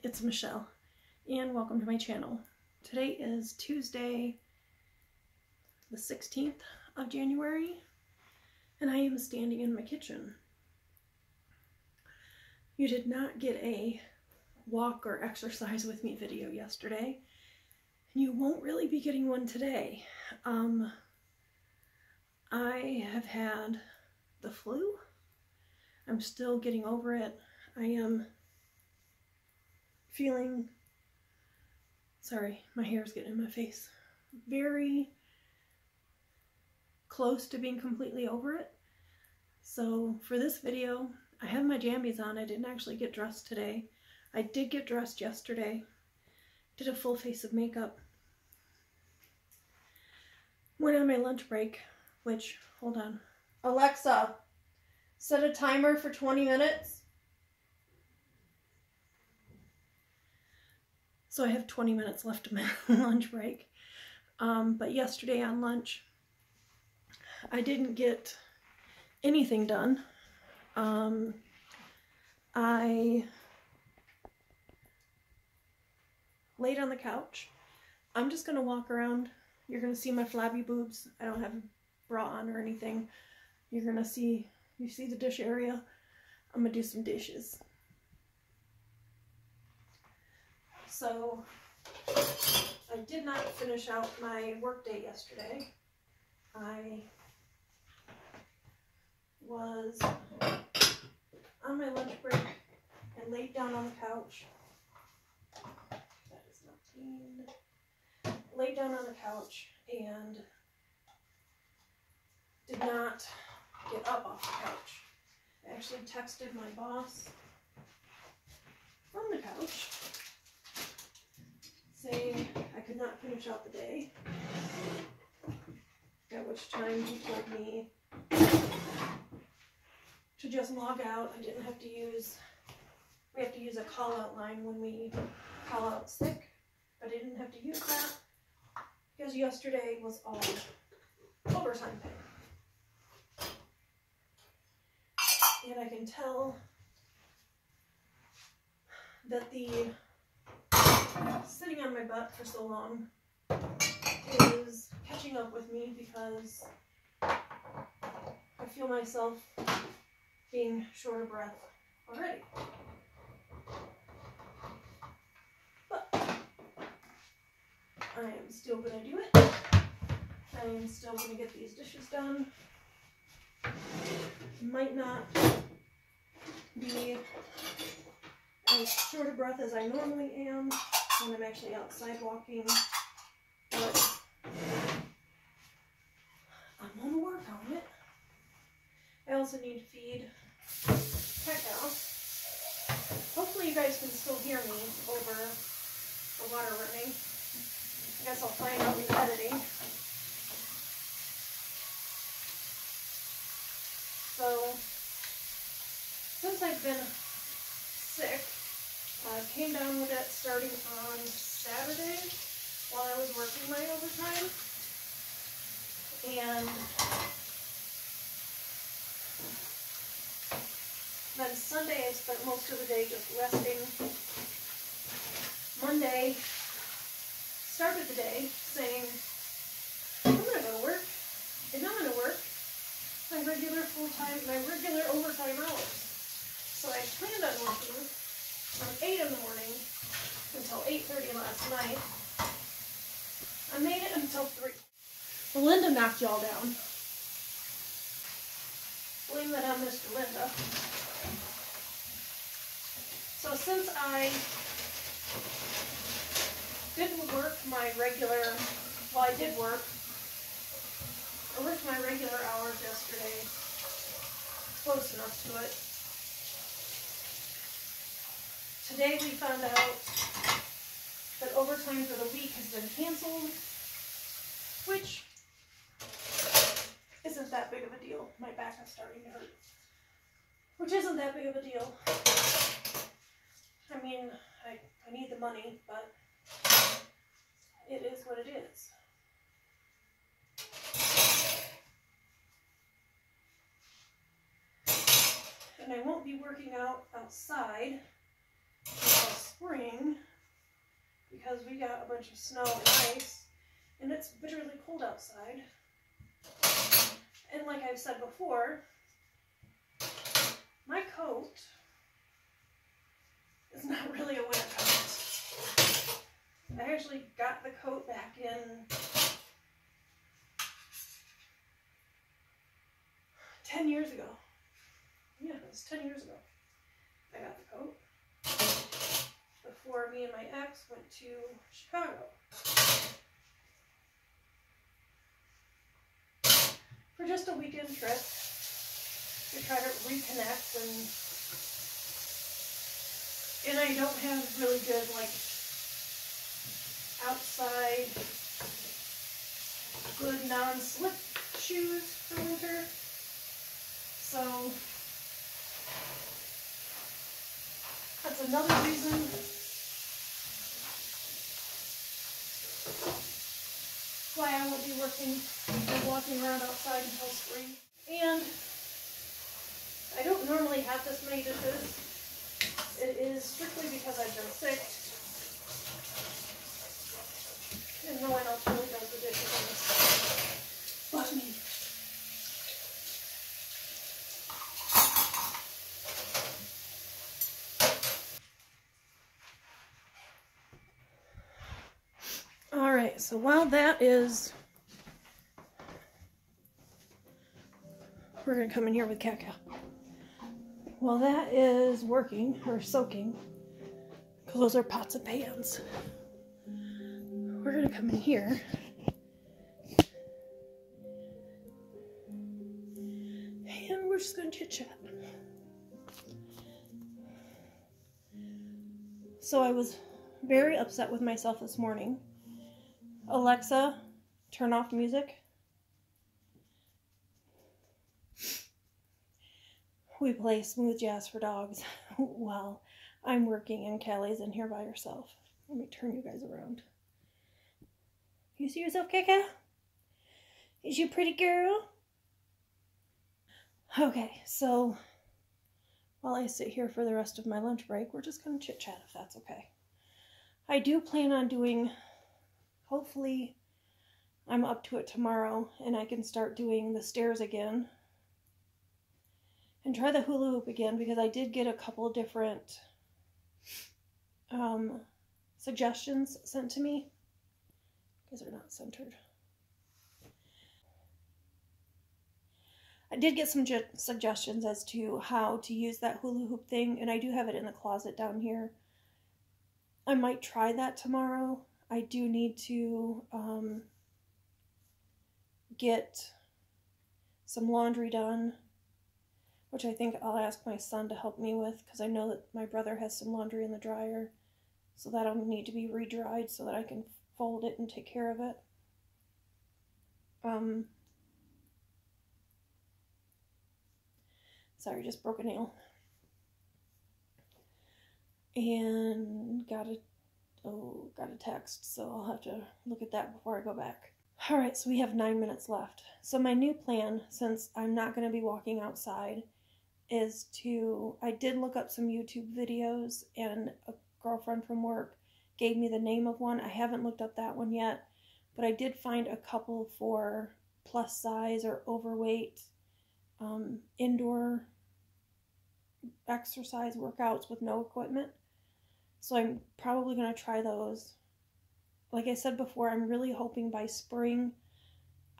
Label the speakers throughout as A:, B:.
A: it's Michelle, and welcome to my channel. Today is Tuesday, the 16th of January, and I am standing in my kitchen. You did not get a walk or exercise with me video yesterday, and you won't really be getting one today. I have had the flu. I'm still getting over it. I am feeling, sorry, my hair's getting in my face, very close to being completely over it. So for this video, I have my jambies on. I didn't actually get dressed today. I did get dressed yesterday. Did a full face of makeup. Went on my lunch break, which, hold on. Alexa, set a timer for 20 minutes. So I have 20 minutes left of my lunch break. But yesterday on lunch, I didn't get anything done. I laid on the couch. I'm just going to walk around. You're going to see my flabby boobs. I don't have a bra on or anything. You're going to see, you see the dish area. I'm going to do some dishes. So, I did not finish out my workday yesterday. I was on my lunch break and laid down on the couch. That is not cleaned. Laid down on the couch and did not get up off the couch. I actually texted my boss from the couch saying I could not finish out the day, at which time he told me to just log out. I didn't have to use, we have to use a call out line when we call out sick, but I didn't have to use that because yesterday was all overtime pay. And I can tell that the sitting on my butt for so long is catching up with me because I feel myself being short of breath already. But I am still going to do it. I am still going to get these dishes done. Might not be as short of breath as I normally am when I'm actually outside walking, but I'm going to work on it. I also need to feed Pekka. Hopefully you guys can still hear me over the water running. I guess I'll find out in editing. So, since I've been sick, I came down with it starting on Saturday while I was working my overtime. And then Sunday I spent most of the day just resting. Monday, started the day saying, I'm going to go to work, and I'm going to work my regular full-time, my regular overtime hours. So I planned on working from 8 in the morning until 8:30 last night. I made it until 3. Linda knocked y'all down. Blame that on Mr. Linda. So since I didn't work my regular, well, I did work. I worked my regular hours yesterday, close enough to it. Today we found out that overtime for the week has been canceled, which isn't that big of a deal. My back is starting to hurt. Which isn't that big of a deal. I mean, I need the money, but it is what it is. And I won't be working out outside until spring, because we got a bunch of snow and ice, and it's bitterly cold outside. And like I've said before, my coat is not really a winter coat. I actually got the coat back in 10 years ago. Yeah, it was 10 years ago. I got the coat before me and my ex went to Chicago. For just a weekend trip to try to reconnect, and I don't have really good like outside good non-slip shoes for winter. So that's another reason why I won't be working and walking around outside until spring. And I don't normally have this many dishes. It is strictly because I've been sick and no one else really does the dishes on this but me. Alright, so while that is, we're going to come in here with Kaka. While that is working, or soaking, because those are pots and pans, we're going to come in here and we're just going to chit chat. So I was very upset with myself this morning. Alexa, turn off music. We play smooth jazz for dogs while I'm working and Callie's in here by herself. Let me turn you guys around. You see yourself, Kaka? Is you a pretty girl? Okay, so while I sit here for the rest of my lunch break, we're just going to chit-chat if that's okay. I do plan on doing, hopefully I'm up to it tomorrow and I can start doing the stairs again. And try the hula hoop again, because I did get a couple different suggestions sent to me. Because they're not centered. I did get some suggestions as to how to use that hula hoop thing, and I do have it in the closet down here. I might try that tomorrow. I do need to get some laundry done, which I think I'll ask my son to help me with, because I know that my brother has some laundry in the dryer, so that'll need to be re-dried so that I can fold it and take care of it. Sorry, just broke a nail. And got a text, so I'll have to look at that before I go back. Alright, so we have 9 minutes left. So my new plan, since I'm not going to be walking outside, is to, I did look up some YouTube videos, and a girlfriend from work gave me the name of one. I haven't looked up that one yet, but I did find a couple for plus size or overweight indoor exercise workouts with no equipment. So I'm probably going to try those. Like I said before, I'm really hoping by spring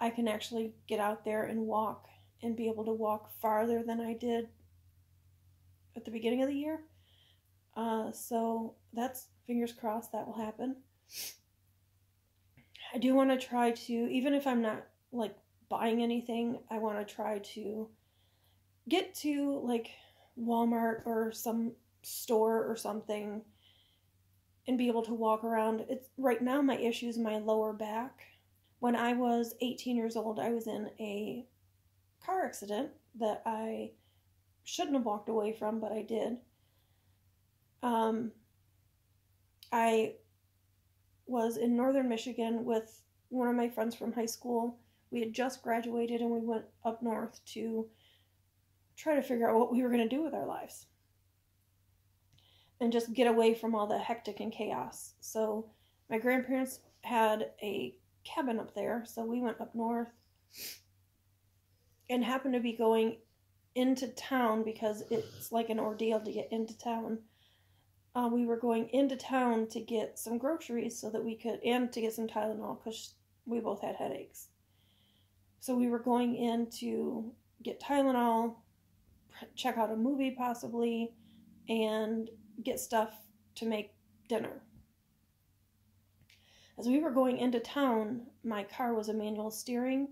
A: I can actually get out there and walk and be able to walk farther than I did at the beginning of the year. So that's, fingers crossed, that will happen. I do want to try to, even if I'm not like buying anything, I want to try to get to like Walmart or some store or something and be able to walk around. It's right now my issue is my lower back. When I was 18 years old, I was in a car accident that I shouldn't have walked away from, but I did. I was in northern Michigan with one of my friends from high school. We had just graduated and we went up north to try to figure out what we were going to do with our lives and just get away from all the hectic and chaos. So My grandparents had a cabin up there, so we went up north and happened to be going into town because it's like an ordeal to get into town. We were going into town to get some groceries so that we could, and to get some Tylenol because we both had headaches. So we were going in to get Tylenol, check out a movie possibly, and get stuff to make dinner. As we were going into town, my car was a manual steering,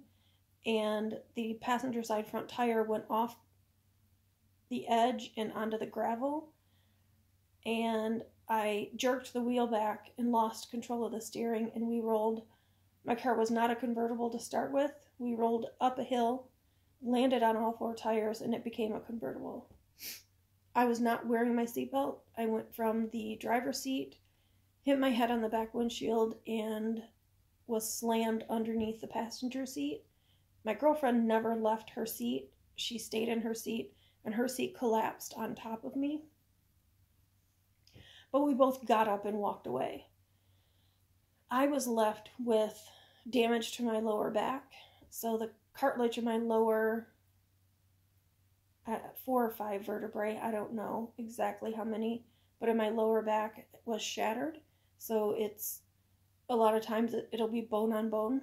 A: and the passenger side front tire went off the edge and onto the gravel, and I jerked the wheel back and lost control of the steering, and we rolled. My car was not a convertible to start with. We rolled up a hill, landed on all 4 tires, and it became a convertible. I was not wearing my seatbelt. I went from the driver's seat, hit my head on the back windshield, and was slammed underneath the passenger seat. My girlfriend never left her seat. She stayed in her seat, and her seat collapsed on top of me. But we both got up and walked away. I was left with damage to my lower back. So the cartilage in my lower 4 or 5 vertebrae, I don't know exactly how many, but in my lower back was shattered. So it's a lot of times it'll be bone on bone.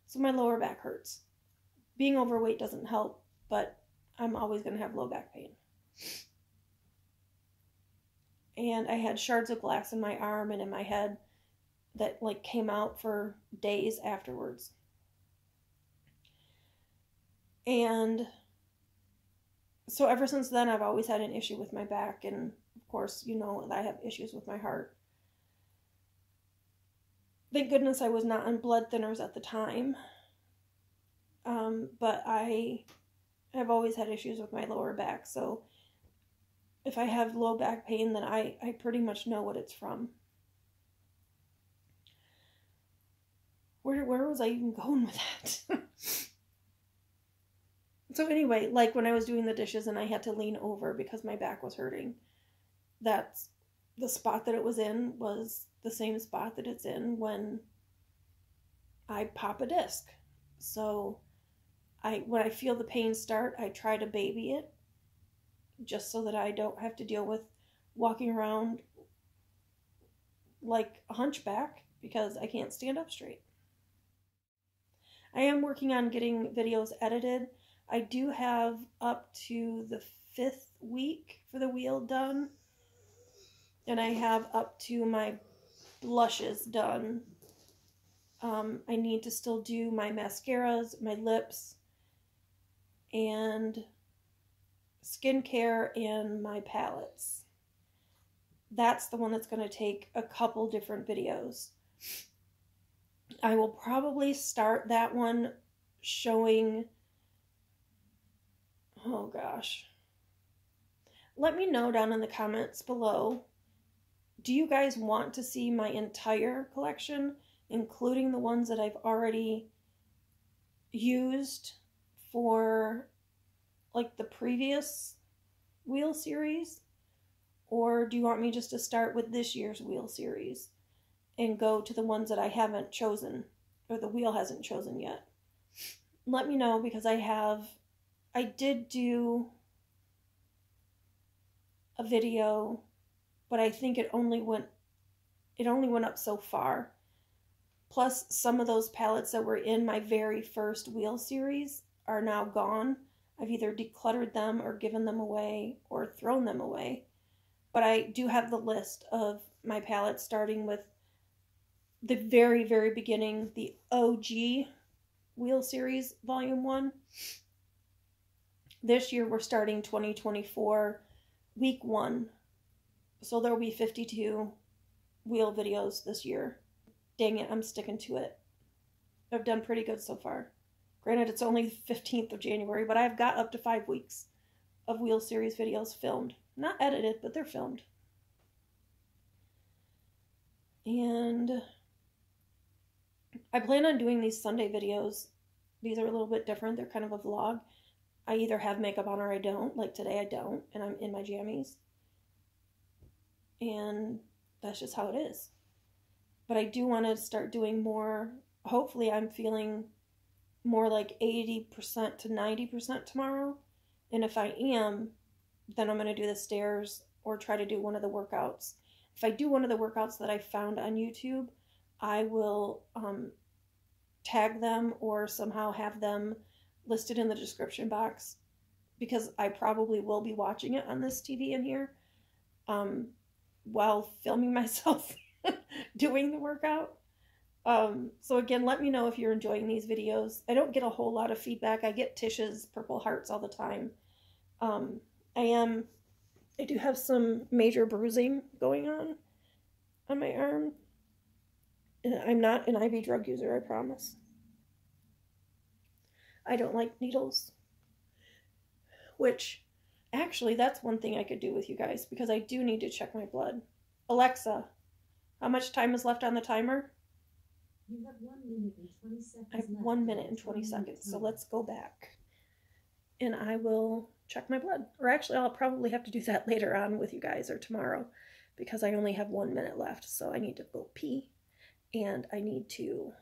A: So my lower back hurts. Being overweight doesn't help, but I'm always going to have low back pain. And I had shards of glass in my arm and in my head that like came out for days afterwards. And so ever since then, I've always had an issue with my back. And of course, you know, I have issues with my heart. Thank goodness I was not on blood thinners at the time. But I have always had issues with my lower back. So if I have low back pain, then I pretty much know what it's from. Where was I even going with that? So anyway, like when I was doing the dishes and I had to lean over because my back was hurting, that's the spot that it was in was the same spot that it's in when I pop a disc. So when I feel the pain start, I try to baby it just so that I don't have to deal with walking around like a hunchback because I can't stand up straight. I am working on getting videos edited. I do have up to the 5th week for the wheel done. And I have up to my blushes done. I need to still do my mascaras, my lips, and skincare, and my palettes. That's the one that's going to take a couple different videos. I will probably start that one showing... Oh gosh. Let me know down in the comments below. Do you guys want to see my entire collection, including the ones that I've already used for like the previous wheel series? Or do you want me just to start with this year's wheel series and go to the ones that I haven't chosen or the wheel hasn't chosen yet? Let me know, because I did do a video, but I think it only went up so far. Plus, some of those palettes that were in my very first wheel series are now gone. I've either decluttered them or given them away or thrown them away. But I do have the list of my palettes, starting with the very, very beginning, the OG wheel series volume 1. This year we're starting 2024 week 1. So there will be 52 wheel videos this year. Dang it, I'm sticking to it. I've done pretty good so far. Granted, it's only the 15th of January, but I've got up to 5 weeks of wheel series videos filmed. Not edited, but they're filmed. And I plan on doing these Sunday videos. These are a little bit different. They're kind of a vlog. I either have makeup on or I don't. Like today I don't, and I'm in my jammies. And that's just how it is. but I do want to start doing more. Hopefully I'm feeling more like 80% to 90% tomorrow. And if I am, then I'm going to do the stairs or try to do one of the workouts. If I do one of the workouts that I found on YouTube, I will tag them or somehow have them listed in the description box, because I probably will be watching it on this TV in here while filming myself doing the workout. So again, let me know if you're enjoying these videos. I don't get a whole lot of feedback. I get Tish's purple hearts all the time. I do have some major bruising going on my arm. I'm not an IV drug user, I promise. I don't like needles. Which, actually, that's one thing I could do with you guys, because I do need to check my blood. Alexa, how much time is left on the timer?
B: You have 1 minute and 20 seconds.
A: I have 1 minute and 20 seconds, so let's go back. And I will check my blood. Or actually, I'll probably have to do that later on with you guys or tomorrow, because I only have 1 minute left. So I need to go pee and I need to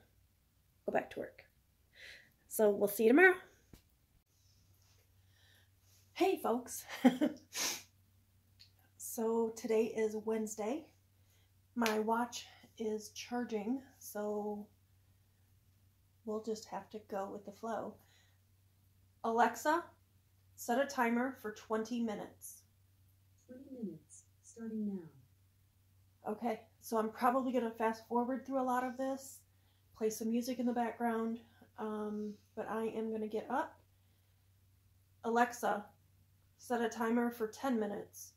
A: go back to work. So we'll see you tomorrow. Hey folks. So today is Wednesday. My watch is charging, so we'll just have to go with the flow. Alexa, set a timer for 20 minutes.
B: 20 minutes, starting now.
A: Okay, so I'm probably going to fast forward through a lot of this, play some music in the background, but I am going to get up. Alexa, set a timer for 10 minutes.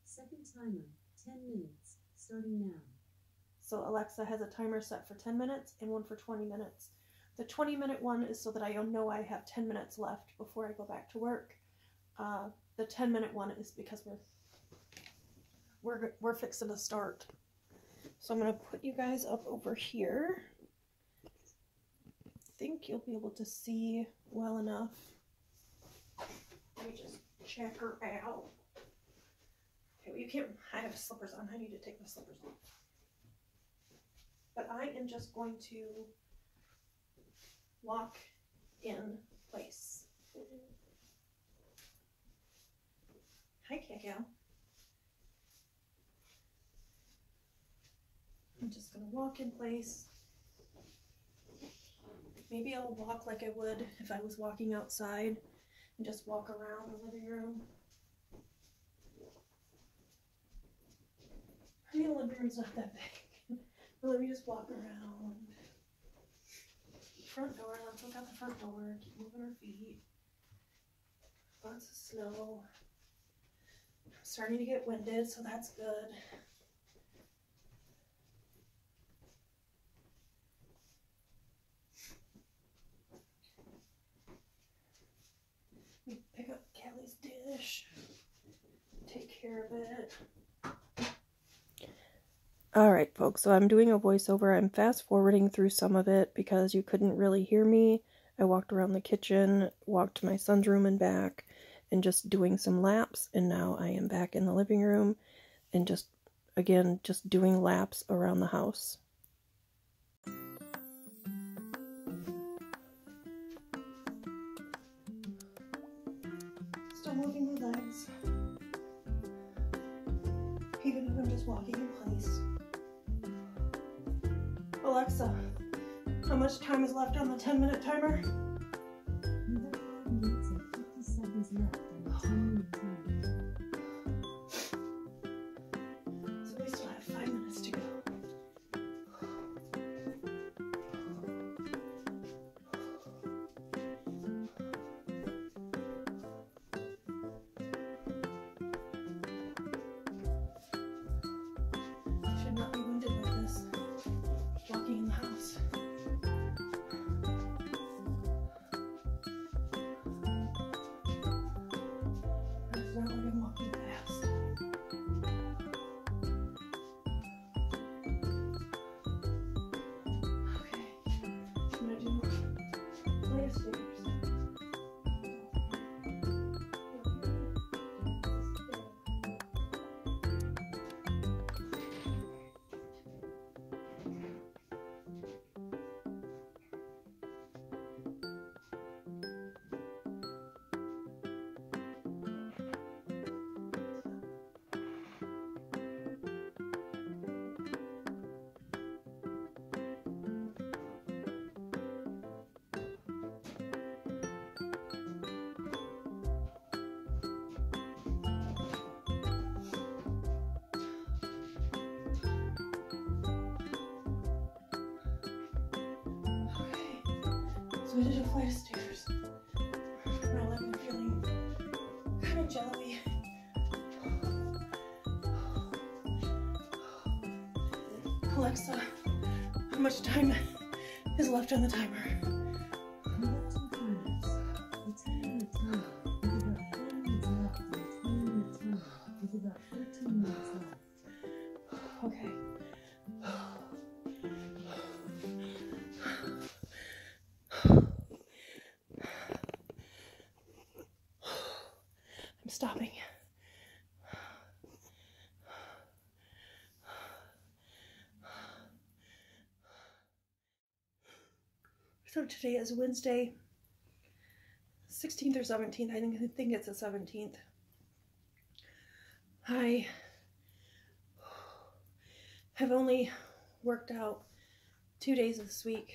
B: Second timer, 10 minutes, starting now.
A: So Alexa has a timer set for 10 minutes and one for 20 minutes. The 20-minute one is so that I know I have 10 minutes left before I go back to work. The 10-minute one is because we're fixing to start. So I'm going to put you guys up over here. I think you'll be able to see well enough. Let me just check her out. Okay, well, you can't. I have slippers on. I need to take my slippers off. But I am just going to walk in place. Hi, Cat. I'm just going to walk in place. Maybe I'll walk like I would if I was walking outside and just walk around the living room. I mean, the living room's not that big. But let me just walk around. Front door, let's look out the front door. Keep moving our feet. Lots of snow. I'm starting to get winded, so that's good. We pick up Callie's dish. Take care of it. Alright folks, so I'm doing a voiceover. I'm fast forwarding through some of it because you couldn't really hear me. I walked around the kitchen, walked to my son's room and back, and just doing some laps, and now I am back in the living room and just doing laps around the house. Still moving my legs, even if I'm just walking in place. Alexa, how much time is left on the 10-minute timer?
B: You have 5 minutes and 50 seconds left on the 10-minute timer.
A: So we still have 5 minutes to go. I should not be winded like this. Walking in the house. It's not like I'm walking fast. So I did a flight of stairs. And I left me feeling kind of jelly. Alexa, how much time is left on the timer? Okay. I'm stopping. So today is Wednesday, 16th or 17th. I think it's the 17th. I have only worked out 2 days this week.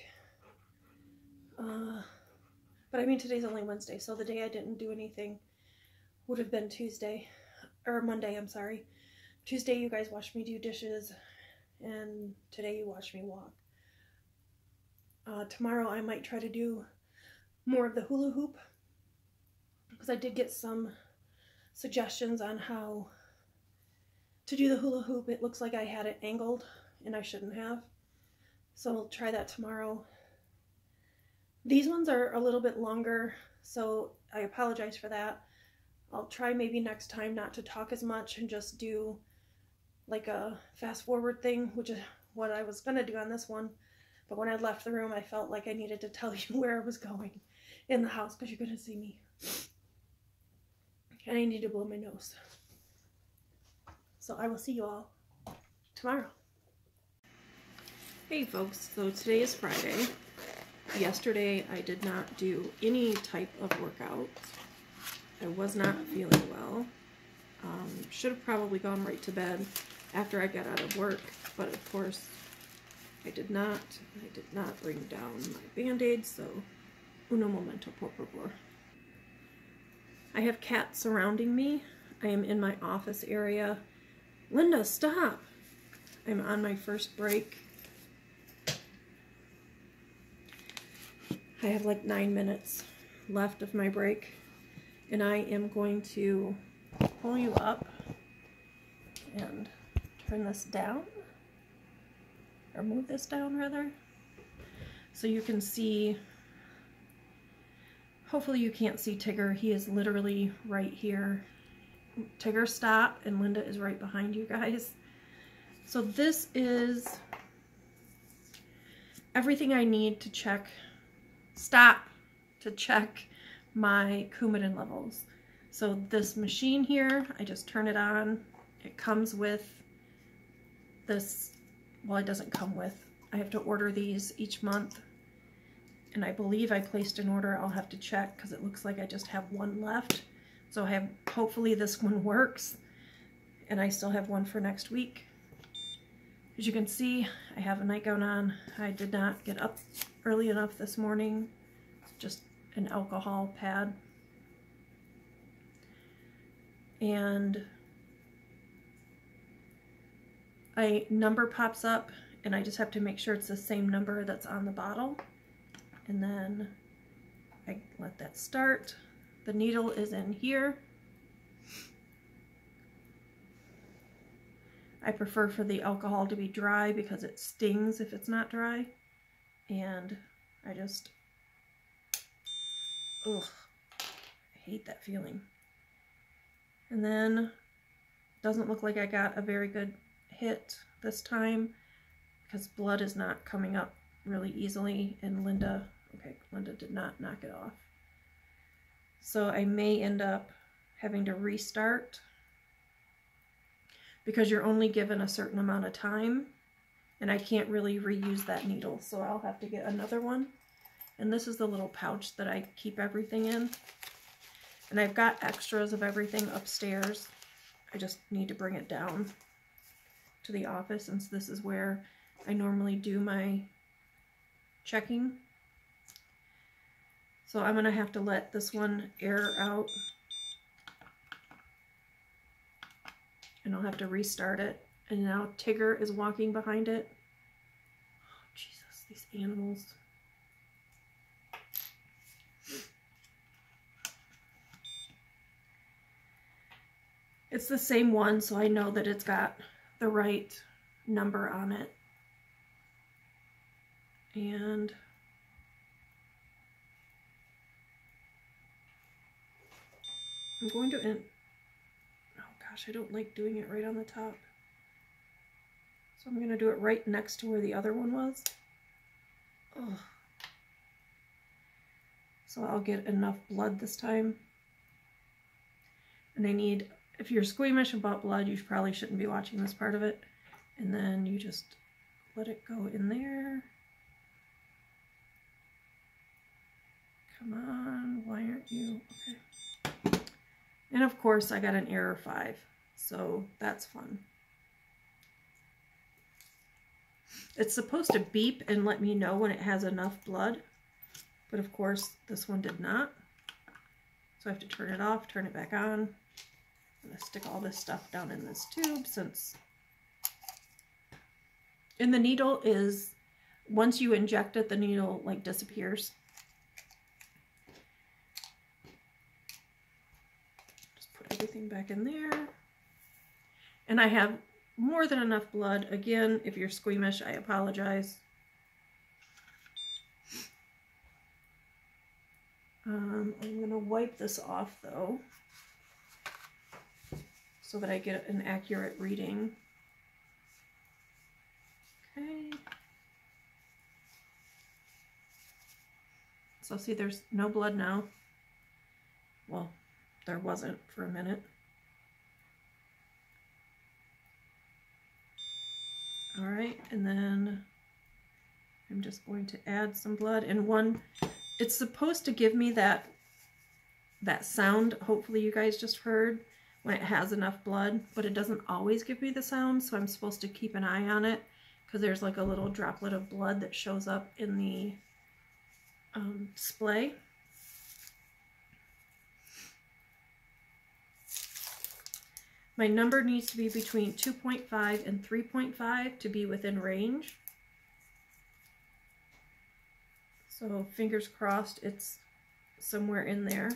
A: But I mean, today's only Wednesday, so the day I didn't do anything would have been Tuesday, or Monday, I'm sorry. Tuesday you guys watched me do dishes, and today you watched me walk. Tomorrow I might try to do more of the hula hoop, because I did get some suggestions on how to do the hula hoop. It looks like I had it angled, and I shouldn't have. So I'll try that tomorrow. These ones are a little bit longer, so I apologize for that. I'll try maybe next time not to talk as much and just do like a fast forward thing, which is what I was going to do on this one. But when I left the room, I felt like I needed to tell you where I was going in the house because you're going to see me. And I need to blow my nose. So I will see you all tomorrow. Hey folks, so today is Friday. Yesterday I did not do any type of workout. I was not feeling well. Should have probably gone right to bed after I got out of work, but of course I did not. I did not bring down my Band-Aids, so uno momento, por favor. I have cats surrounding me. I am in my office area. Linda, stop! I'm on my first break. I have like 9 minutes left of my break, and I am going to pull you up and turn this down, or move this down rather, so you can see. Hopefully you can't see Tigger. He is literally right here. Tigger, stop, and Linda is right behind you guys. So this is everything I need to check. Stop! To check my Coumadin levels. So this machine here, I just turn it on. It comes with this, well, it doesn't come with. I have to order these each month. And I believe I placed an order. I'll have to check because it looks like I just have one left. So I have, hopefully this one works. And I still have one for next week. As you can see, I have a nightgown on. I did not get up early enough this morning. Just an alcohol pad. And a number pops up, and I just have to make sure it's the same number that's on the bottle. And then I let that start. The needle is in here. I prefer for the alcohol to be dry because it stings if it's not dry. And I just, ugh, I hate that feeling. And then, doesn't look like I got a very good hit this time because blood is not coming up really easily, and Linda did not knock it off. So I may end up having to restart because you're only given a certain amount of time, and I can't really reuse that needle, so I'll have to get another one. And this is the little pouch that I keep everything in. And I've got extras of everything upstairs. I just need to bring it down to the office, since this is where I normally do my checking. So I'm gonna have to let this one air out, and I'll have to restart it. And now Tigger is walking behind it. Oh, Jesus, these animals. It's the same one, so I know that it's got the right number on it. And I'm going to end. Oh gosh, I don't like doing it right on the top. So I'm going to do it right next to where the other one was. Ugh. So I'll get enough blood this time. And I need, if you're squeamish about blood, you probably shouldn't be watching this part of it. And then you just let it go in there. Come on, why aren't you? Okay. And of course I got an error 5, so that's fun. It's supposed to beep and let me know when it has enough blood, but of course this one did not. So I have to turn it off, turn it back on. I'm gonna stick all this stuff down in this tube and the needle is, once you inject it, the needle like disappears. Just put everything back in there. And I have more than enough blood. Again, if you're squeamish, I apologize. I'm gonna wipe this off though, so that I get an accurate reading. Okay. So see, there's no blood now. Well, there wasn't for a minute. All right, and then I'm just going to add some blood. And one, it's supposed to give me that sound, hopefully you guys just heard, when it has enough blood, but it doesn't always give me the sound, so I'm supposed to keep an eye on it, because there's like a little droplet of blood that shows up in the splay. My number needs to be between 2.5 and 3.5 to be within range. So fingers crossed it's somewhere in there.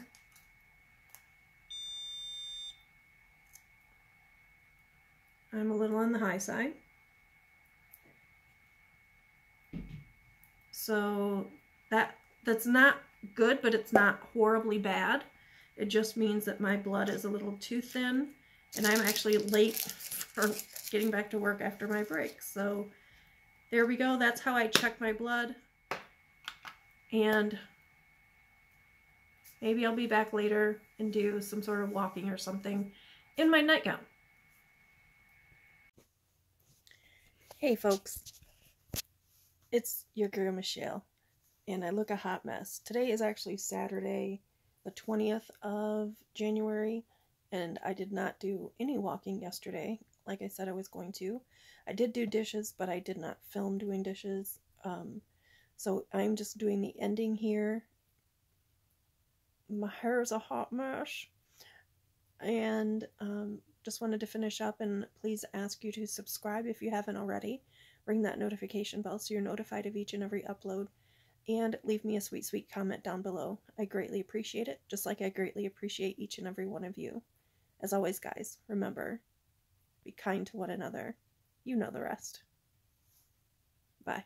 A: I'm a little on the high side. So that's not good, but it's not horribly bad. It just means that my blood is a little too thin. And I'm actually late for getting back to work after my break. So there we go. That's how I check my blood. And maybe I'll be back later and do some sort of walking or something in my nightgown. Hey folks, it's your girl Michelle, and I look a hot mess. Today is actually Saturday, the 20th of January. And I did not do any walking yesterday, like I said I was going to. I did do dishes, but I did not film doing dishes. So I'm just doing the ending here. My hair is a hot mess. And just wanted to finish up and please ask you to subscribe if you haven't already. Ring that notification bell so you're notified of each and every upload. And leave me a sweet, sweet comment down below. I greatly appreciate it, just like I greatly appreciate each and every one of you. As always, guys, remember, be kind to one another. You know the rest. Bye.